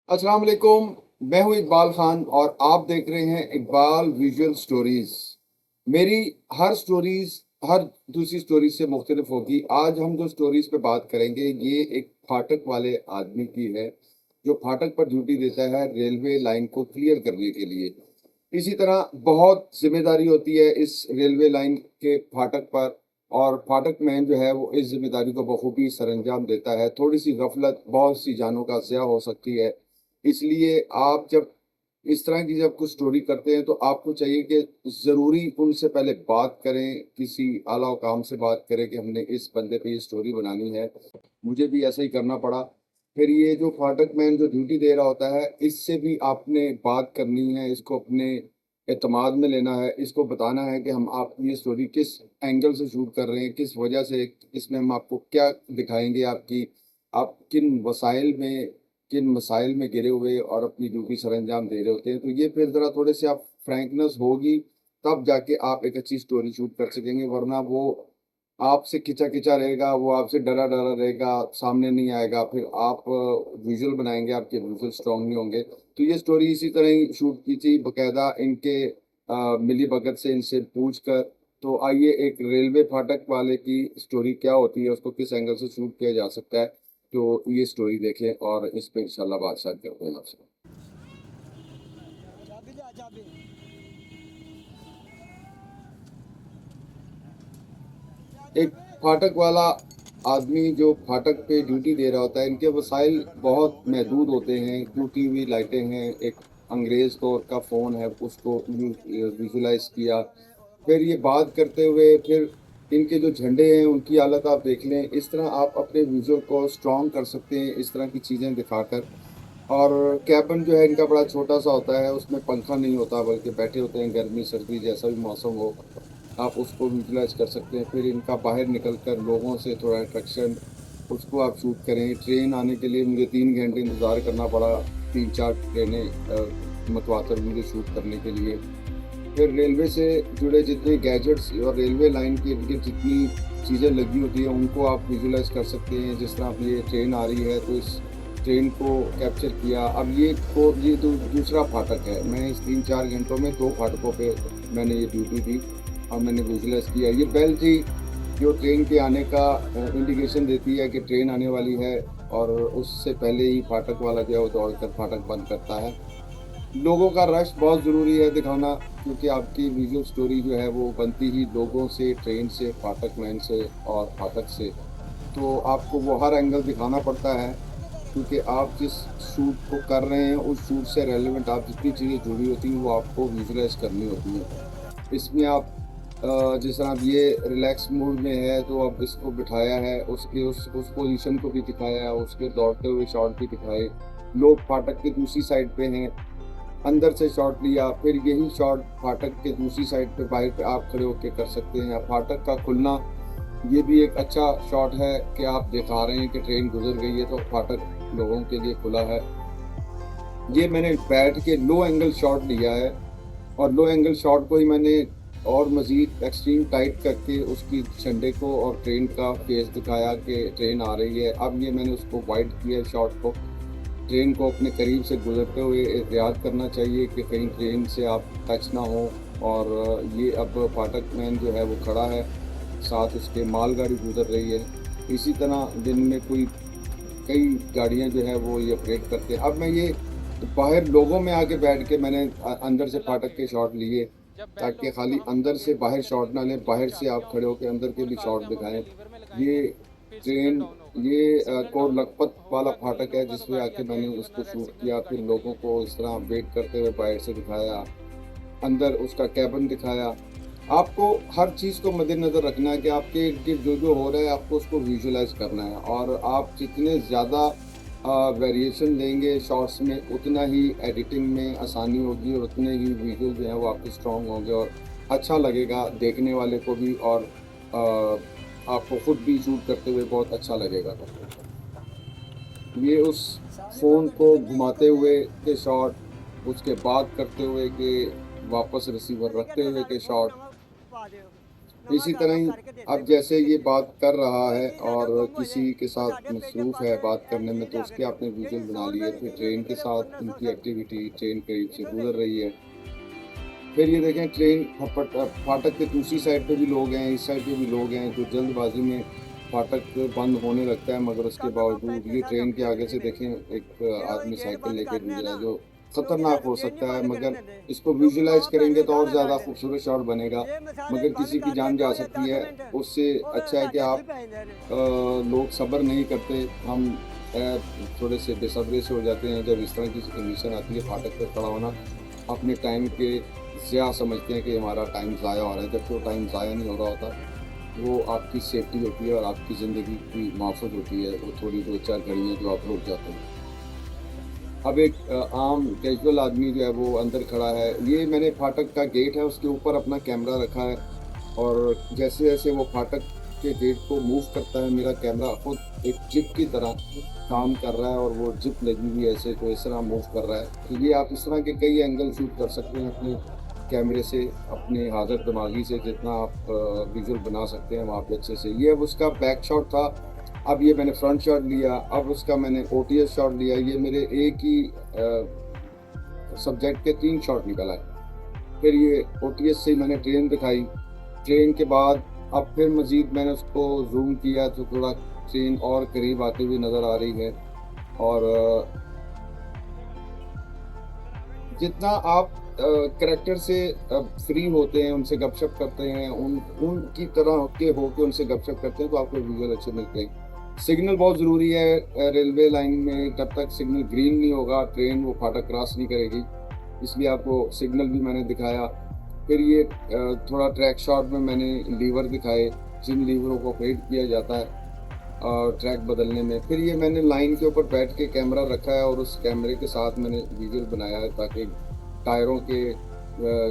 अस्सलाम वालेकुम। मैं हूं इकबाल खान और आप देख रहे हैं इकबाल विजुअल स्टोरीज। मेरी हर स्टोरीज हर दूसरी स्टोरी से मुख्तलिफ होगी। आज हम जो स्टोरीज पे बात करेंगे ये एक फाटक वाले आदमी की है जो फाटक पर ड्यूटी देता है रेलवे लाइन को क्लियर करने के लिए। इसी तरह बहुत जिम्मेदारी होती है इस रेलवे लाइन के फाटक पर और फाटक मैन जो है वो इस जिम्मेदारी को बखूबी सरअंजाम देता है। थोड़ी सी गफलत बहुत सी जानों का ज़या हो सकती है। इसलिए आप जब इस तरह की जब कुछ स्टोरी करते हैं तो आपको चाहिए कि ज़रूरी उनसे पहले बात करें, किसी आला हुकाम से बात करें कि हमने इस बंदे पे ये स्टोरी बनानी है। मुझे भी ऐसा ही करना पड़ा। फिर ये जो फाटक मैन जो ड्यूटी दे रहा होता है, इससे भी आपने बात करनी है, इसको अपने एतमाद में लेना है, इसको बताना है कि हम आपकी ये स्टोरी किस एंगल से शूट कर रहे हैं, किस वजह से, इसमें हम आपको क्या दिखाएँगे, आप किन मसाइल में घिरे हुए और अपनी ड्यूटी सरअंजाम दे रहे होते हैं। तो ये फिर ज़रा थोड़े से आप फ्रैंकनेस होगी, तब जाके आप एक अच्छी स्टोरी शूट कर सकेंगे, वरना वो आपसे खिंचा-खिंचा रहेगा, वो आपसे डरा-डरा रहेगा, सामने नहीं आएगा, फिर आप विज़ुअल बनाएँगे, आपके विज़ुअल स्ट्रॉन्ग नहीं होंगे। तो ये स्टोरी इसी तरह ही शूट की थी, बाकायदा इनके मिली-भगत से इनसे पूछ कर। तो आइए एक रेलवे फाटक वाले की स्टोरी क्या होती है, उसको किस एंगल से शूट किया जा सकता है, तो ये स्टोरी देखें और इस पे इंशाल्लाह बात करते हैं आपसे। एक फाटक वाला आदमी जो फाटक पे ड्यूटी दे रहा होता है, इनके वसाइल बहुत महदूद होते हैं। टूटी हुई लाइटें हैं, एक अंग्रेज़ दौर का फ़ोन है, उसको विजुलाइज़ किया। फिर ये बात करते हुए फिर इनके जो झंडे हैं, उनकी हालत आप देख लें। इस तरह आप अपने विज़ुअल को स्ट्रॉन्ग कर सकते हैं, इस तरह की चीज़ें दिखाकर। और केबिन जो है इनका बड़ा छोटा-सा होता है, उसमें पंखा नहीं होता बल्कि बैठे होते हैं, गर्मी-सर्दी जैसा भी मौसम हो, आप उसको यूटिलाइज़ कर सकते हैं। फिर इनका बाहर निकल कर लोगों से थोड़ा इंटरेक्शन, उसको आप शूट करें। ट्रेन आने के लिए मुझे 3 घंटे इंतज़ार करना पड़ा, 3-4 ट्रेनें मतवातर मुझे शूट करने के लिए। फिर रेलवे से जुड़े जितने गैजेट्स और रेलवे लाइन के इर्द-गिर्द जितनी चीज़ें लगी होती हैं, उनको आप विजुअलाइज़ कर सकते हैं। जिस तरह अब ये ट्रेन आ रही है, तो इस ट्रेन को कैप्चर किया। अब ये दूसरा फाटक है। मैं इस 3-4 घंटों में 2 फाटकों पे मैंने ये ड्यूटी दी और मैंने विजुअलाइज़ किया। ये बेल थी जो ट्रेन के आने का इंडिकेशन देती है कि ट्रेन आने वाली है, और उससे पहले ही फाटक वाला जो है वो दौड़कर फाटक बंद करता है। लोगों का रश बहुत ज़रूरी है दिखाना, क्योंकि आपकी विजुअल स्टोरी जो है वो बनती ही लोगों से, ट्रेन से, फाटक मैन से और फाटक से। तो आपको वो हर एंगल दिखाना पड़ता है, क्योंकि आप जिस शूट को कर रहे हैं उस शूट से रेलेवेंट आप जितनी चीज़ें जुड़ी होती हैं वो आपको विजुअलाइज़ करनी होती हैं। इसमें आप जिस तरह अब ये रिलैक्स मूड में है तो अब इसको बिठाया है, उसके उस पोज़ीशन को भी दिखाया है, उसके दौड़ते हुए शॉट भी दिखाए। लोग फाटक की दूसरी साइड पे हैं, अंदर से शॉट लिया, फिर यही शॉट फाटक के दूसरी साइड पे बाहर पे आप खड़े होके कर सकते हैं। फाटक का खुलना ये भी एक अच्छा शॉट है कि आप दिखा रहे हैं कि ट्रेन गुजर गई है तो फाटक लोगों के लिए खुला है। ये मैंने बैठ के लो एंगल शॉट लिया है, और लो एंगल शॉट को ही मैंने और मज़ीद एक्सट्रीम टाइट करके उसकी झंडे को और ट्रेन का फेस दिखाया कि ट्रेन आ रही है। अब ये मैंने उसको वाइड किया शॉट को। ट्रेन को अपने करीब से गुजरते हुए एहतियात करना चाहिए कि कहीं ट्रेन से आप टच ना हो। और ये अब फाटक मैन जो है वो खड़ा है, साथ उसके मालगाड़ी गुजर रही है। इसी तरह दिन में कई गाड़ियाँ जो है वो ये ऑपरेट करते हैं। अब मैं ये बाहर लोगों में आके बैठ के मैंने अंदर से फाटक के शॉट लिए, ताकि खाली अंदर से बाहर शॉट ना लें, बाहर से आप खड़े होके अंदर के भी शॉट दिखाएँ। ये ट्रेन ये कोट लखपत वाला फाटक है जिसमें आके मैंने उसको शूट किया। फिर लोगों को इस तरह वेट करते हुए बाहर से दिखाया, अंदर उसका केबिन दिखाया। आपको हर चीज़ को मद्देनज़र रखना है कि आपके इर्द-गिर्द जो-जो हो रहा है आपको उसको विजुअलाइज़ करना है, और आप जितने ज़्यादा वेरिएशन देंगे शॉट्स में, उतना ही एडिटिंग में आसानी होगी और उतने ही विजुअल जो है वो आपके स्ट्रॉन्ग होंगे और अच्छा लगेगा देखने वाले को भी, और आपको खुद भी शूट करते हुए बहुत अच्छा लगेगा। ये उस फ़ोन को घुमाते हुए के शॉट, उसके बाद करते हुए के वापस रिसीवर रखते हुए के शॉट, इसी तरह ही अब जैसे ये बात कर रहा है और किसी के साथ मसरूफ़ है बात करने में, तो उसके आपने विजुअल बना लिए। फिर ट्रेन के साथ उनकी एक्टिविटी, ट्रेन करीब से गुज़र रही है। फिर ये देखें ट्रेन फाटक के दूसरी साइड पे भी लोग हैं, इस साइड पे भी लोग हैं, जो जल्दबाज़ी में फाटक बंद होने लगता है, मगर उसके बावजूद ये ट्रेन के आगे से देखें एक आदमी साइकिल लेके गुज़रा है, जो खतरनाक हो सकता है, मगर इसको विजुअलाइज़ करेंगे तो और ज़्यादा खूबसूरत शॉट बनेगा, मगर किसी की जान जा सकती है। उससे अच्छा है कि आप लोग सब्र नहीं करते, हम थोड़े से बेसब्री से हो जाते हैं जब इस तरह की कंडीशन आती है फाटक पे खड़ा होना। अपने टाइम के ज़िया समझते हैं कि हमारा टाइम ज़ाया हो रहा है, जबकि वो टाइम ज़ाया नहीं हो रहा होता। वो आपकी सेफ्टी होती है और आपकी ज़िंदगी की महफ़ूज़ होती है, वो थोड़ी 2-4 घड़ियाँ जो आप रुक जाते हैं। अब एक आम कैजुअल आदमी जो है वो अंदर खड़ा है, ये मैंने फाटक का गेट है उसके ऊपर अपना कैमरा रखा है और जैसे-जैसे वो फाटक के गेट को मूव करता है, मेरा कैमरा खुद एक जिप की तरह काम कर रहा है और वो जिप लगी हुई है ऐसे, तो इस तरह मूव कर रहा है। तो ये आप इस तरह के कई एंगल शूट कर सकते हैं अपने कैमरे से, अपने हाज़र दिमागी से, जितना आप विज़ुअल बना सकते हैं वहाँ पे अच्छे से। ये अब उसका बैक शॉट था, अब ये मैंने फ्रंट शॉट लिया, अब उसका मैंने ओटीएस शॉट लिया, ये मेरे एक ही सब्जेक्ट के 3 शॉट निकल आए। फिर ये ओटीएस से मैंने ट्रेन दिखाई, ट्रेन के बाद अब फिर मज़ीद मैंने उसको ज़ूम किया तो थोड़ा ट्रेन और करीब आती हुई नज़र आ रही है और जितना आप कैरेक्टर से फ्री होते हैं, उनसे गपशप करते हैं, उनकी तरह के होके उनसे गपशप करते हैं, तो आपको विज़ुअल अच्छे मिलते हैं। सिग्नल बहुत ज़रूरी है रेलवे लाइन में, जब तक सिग्नल ग्रीन नहीं होगा, ट्रेन वो फाटक क्रॉस नहीं करेगी, इसलिए आपको सिग्नल भी मैंने दिखाया। फिर ये थोड़ा ट्रैक शॉट में मैंने लीवर दिखाए, जिन लीवरों को ऑपरेट किया जाता है ट्रैक बदलने में। फिर ये मैंने लाइन के ऊपर बैठ के कैमरा रखा है और उस कैमरे के साथ मैंने विज़ुअल बनाया है ताकि टायरों के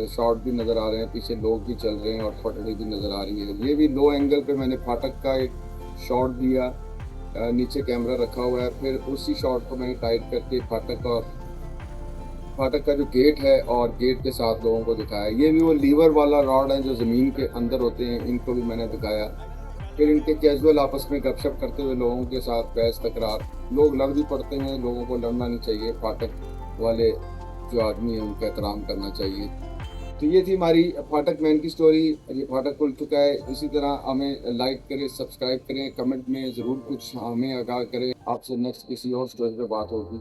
शॉट भी नज़र आ रहे हैं, पीछे लोग भी चल रहे हैं और पटरी भी नज़र आ रही है। ये भी लो एंगल पे मैंने फाटक का एक शॉट दिया, नीचे कैमरा रखा हुआ है, फिर उसी शॉट को मैंने टाइट करके फाटक का जो गेट है और गेट के साथ लोगों को दिखाया। ये भी वो लीवर वाला रॉड है जो ज़मीन के अंदर होते हैं, इनको भी मैंने दिखाया। फिर इनके कैजुअल आपस में गपशप करते हुए लोगों के साथ बहस तकरार, लोग लड़ भी पड़ते हैं, लोगों को लड़ना नहीं चाहिए, फाटक वाले जो आदमी हैं उनका एहतराम करना चाहिए। तो ये थी हमारी फाटक मैन की स्टोरी। ये फाटक खुल चुका है। इसी तरह हमें लाइक करें, सब्सक्राइब करें, कमेंट में ज़रूर कुछ हमें आगाह करें। आपसे नेक्स्ट किसी और स्टोरी पे बात होगी।